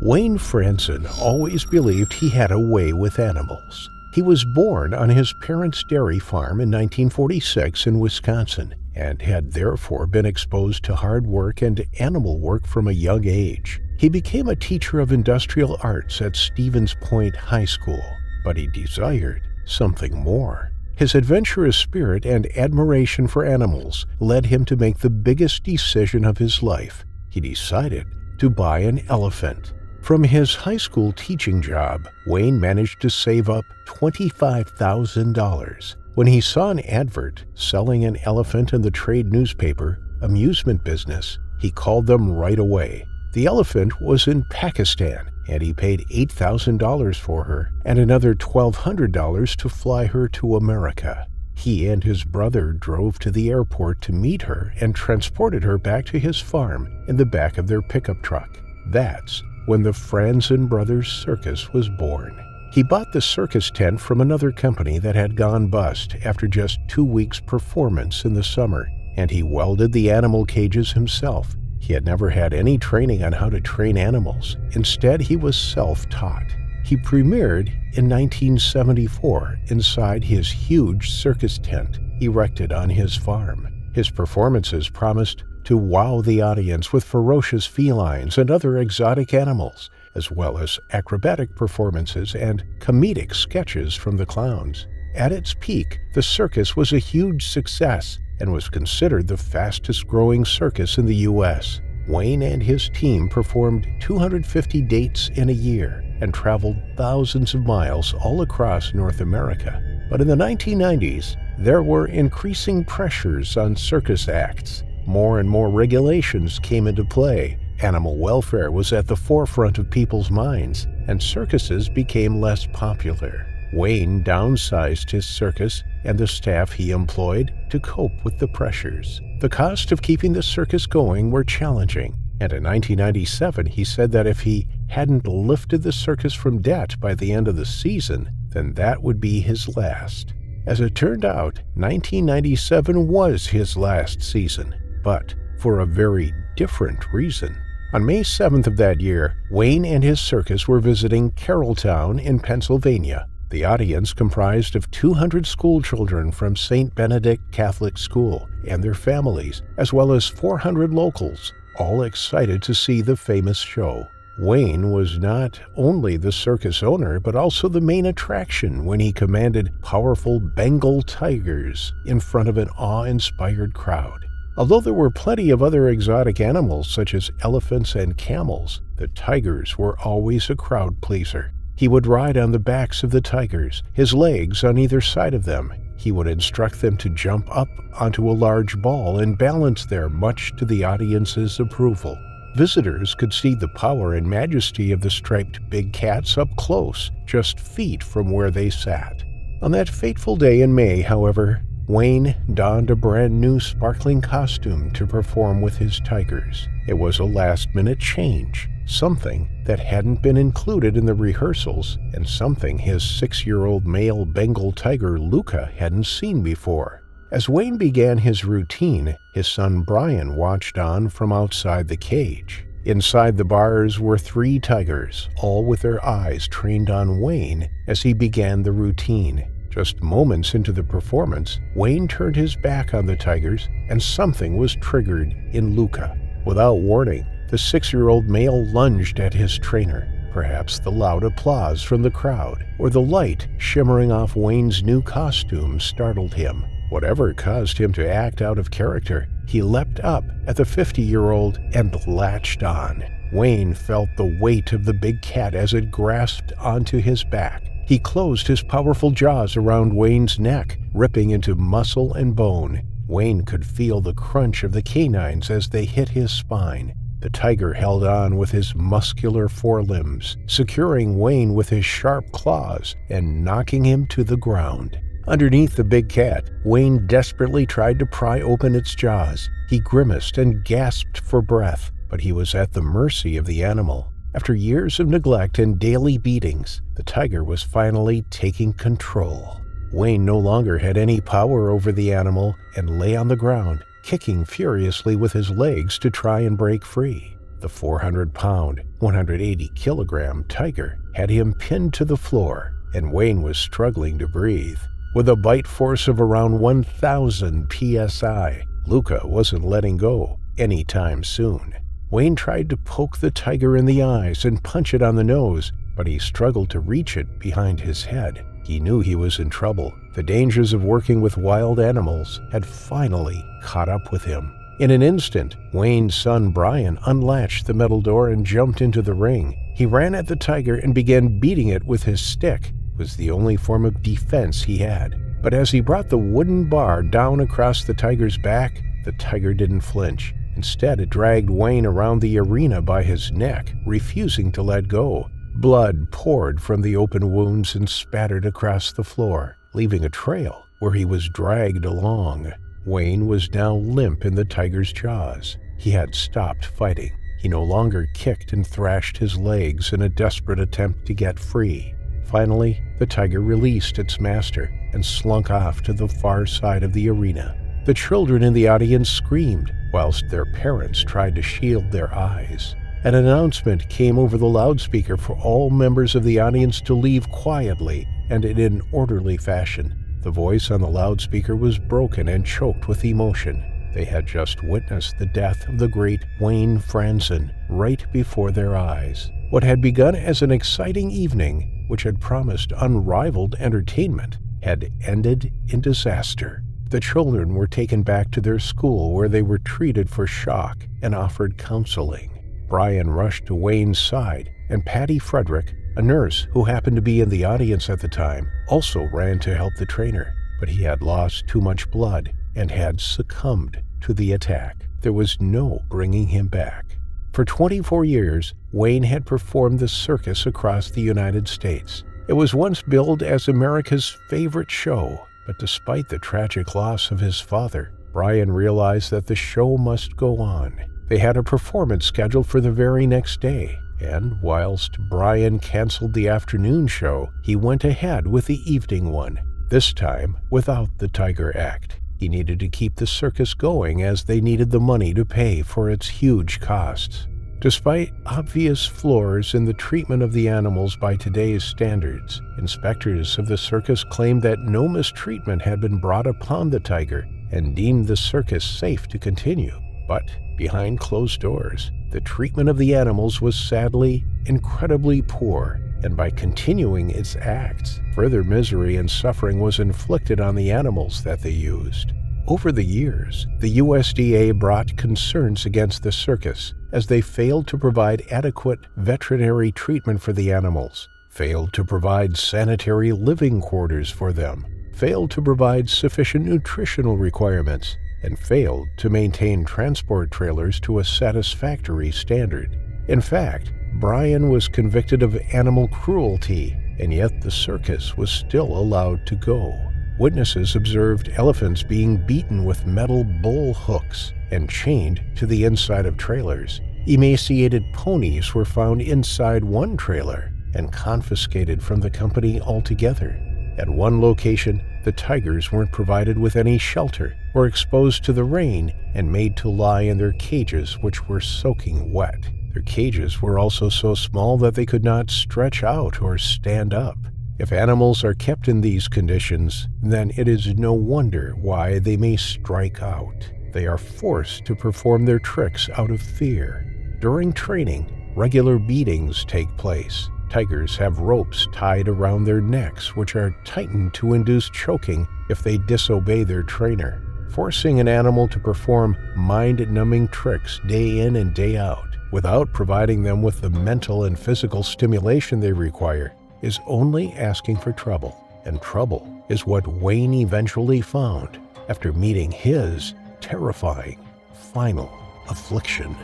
Wayne Franzen always believed he had a way with animals. He was born on his parents' dairy farm in 1946 in Wisconsin and had therefore been exposed to hard work and animal work from a young age. He became a teacher of industrial arts at Stevens Point High School, but he desired something more. His adventurous spirit and admiration for animals led him to make the biggest decision of his life. He decided to buy an elephant. From his high school teaching job, Wayne managed to save up $25,000. When he saw an advert selling an elephant in the trade newspaper, amusement business, he called them right away. The elephant was in Pakistan, and he paid $8,000 for her and another $1,200 to fly her to America. He and his brother drove to the airport to meet her and transported her back to his farm in the back of their pickup truck. That's when the Franzen Brothers Circus was born. He bought the circus tent from another company that had gone bust after just 2 weeks' performance in the summer, and he welded the animal cages himself. He had never had any training on how to train animals. Instead, he was self-taught. He premiered in 1974 inside his huge circus tent erected on his farm. His performances promised to wow the audience with ferocious felines and other exotic animals, as well as acrobatic performances and comedic sketches from the clowns. At its peak, the circus was a huge success and was considered the fastest-growing circus in the U.S. Wayne and his team performed 250 dates in a year and traveled thousands of miles all across North America. But in the 1990s, there were increasing pressures on circus acts. More and more regulations came into play. Animal welfare was at the forefront of people's minds, and circuses became less popular. Wayne downsized his circus and the staff he employed to cope with the pressures. The cost of keeping the circus going were challenging, and in 1997 he said that if he hadn't lifted the circus from debt by the end of the season, then that would be his last. As it turned out, 1997 was his last season, but for a very different reason. On May 7th of that year, Wayne and his circus were visiting Carrolltown in Pennsylvania. The audience comprised of 200 schoolchildren from St. Benedict Catholic School and their families, as well as 400 locals, all excited to see the famous show. Wayne was not only the circus owner, but also the main attraction when he commanded powerful Bengal tigers in front of an awe-inspired crowd. Although there were plenty of other exotic animals such as elephants and camels, the tigers were always a crowd pleaser. He would ride on the backs of the tigers, his legs on either side of them. He would instruct them to jump up onto a large ball and balance there, much to the audience's approval. Visitors could see the power and majesty of the striped big cats up close, just feet from where they sat. On that fateful day in May, however, Wayne donned a brand new sparkling costume to perform with his tigers. It was a last-minute change, something that hadn't been included in the rehearsals, and something his 6-year-old male Bengal tiger Luca hadn't seen before. As Wayne began his routine, his son Brian watched on from outside the cage. Inside the bars were 3 tigers, all with their eyes trained on Wayne as he began the routine. Just moments into the performance, Wayne turned his back on the tigers, and something was triggered in Luca. Without warning, the 6-year-old male lunged at his trainer. Perhaps the loud applause from the crowd or the light shimmering off Wayne's new costume startled him. Whatever caused him to act out of character, he leapt up at the 50-year-old and latched on. Wayne felt the weight of the big cat as it grasped onto his back. He closed his powerful jaws around Wayne's neck, ripping into muscle and bone. Wayne could feel the crunch of the canines as they hit his spine. The tiger held on with his muscular forelimbs, securing Wayne with his sharp claws and knocking him to the ground. Underneath the big cat, Wayne desperately tried to pry open its jaws. He grimaced and gasped for breath, but he was at the mercy of the animal. After years of neglect and daily beatings, the tiger was finally taking control. Wayne no longer had any power over the animal and lay on the ground, kicking furiously with his legs to try and break free. The 400-pound, 180-kilogram tiger had him pinned to the floor, and Wayne was struggling to breathe. With a bite force of around 1,000 psi, Luca wasn't letting go anytime soon. Wayne tried to poke the tiger in the eyes and punch it on the nose, but he struggled to reach it behind his head. He knew he was in trouble. The dangers of working with wild animals had finally caught up with him. In an instant, Wayne's son Brian unlatched the metal door and jumped into the ring. He ran at the tiger and began beating it with his stick. It was the only form of defense he had. But as he brought the wooden bar down across the tiger's back, the tiger didn't flinch. Instead, it dragged Wayne around the arena by his neck, refusing to let go. Blood poured from the open wounds and spattered across the floor, leaving a trail where he was dragged along. Wayne was now limp in the tiger's jaws. He had stopped fighting. He no longer kicked and thrashed his legs in a desperate attempt to get free. Finally, the tiger released its master and slunk off to the far side of the arena. The children in the audience screamed, whilst their parents tried to shield their eyes. An announcement came over the loudspeaker for all members of the audience to leave quietly and in an orderly fashion. The voice on the loudspeaker was broken and choked with emotion. They had just witnessed the death of the great Wayne Franzen right before their eyes. What had begun as an exciting evening, which had promised unrivaled entertainment, had ended in disaster. The children were taken back to their school where they were treated for shock and offered counseling. Brian rushed to Wayne's side, and Patty Frederick, a nurse who happened to be in the audience at the time, also ran to help the trainer, but he had lost too much blood and had succumbed to the attack. There was no bringing him back. For 24 years, Wayne had performed the circus across the United States. It was once billed as America's favorite show, but despite the tragic loss of his father, Brian realized that the show must go on. They had a performance scheduled for the very next day, and whilst Brian canceled the afternoon show, he went ahead with the evening one, this time without the tiger act. He needed to keep the circus going as they needed the money to pay for its huge costs. Despite obvious flaws in the treatment of the animals by today's standards, inspectors of the circus claimed that no mistreatment had been brought upon the tiger and deemed the circus safe to continue. But behind closed doors, the treatment of the animals was sadly incredibly poor, and by continuing its acts, further misery and suffering was inflicted on the animals that they used. Over the years, the USDA brought concerns against the circus as they failed to provide adequate veterinary treatment for the animals, failed to provide sanitary living quarters for them, failed to provide sufficient nutritional requirements, and failed to maintain transport trailers to a satisfactory standard. In fact, Brian was convicted of animal cruelty, and yet the circus was still allowed to go. Witnesses observed elephants being beaten with metal bull hooks and chained to the inside of trailers. Emaciated ponies were found inside one trailer and confiscated from the company altogether. At one location, the tigers weren't provided with any shelter, were exposed to the rain, and made to lie in their cages, which were soaking wet. Their cages were also so small that they could not stretch out or stand up. If animals are kept in these conditions, then it is no wonder why they may strike out. They are forced to perform their tricks out of fear. During training, regular beatings take place. Tigers have ropes tied around their necks, which are tightened to induce choking if they disobey their trainer. Forcing an animal to perform mind-numbing tricks day in and day out, without providing them with the mental and physical stimulation they require, is only asking for trouble. And trouble is what Wayne eventually found after meeting his terrifying final affliction.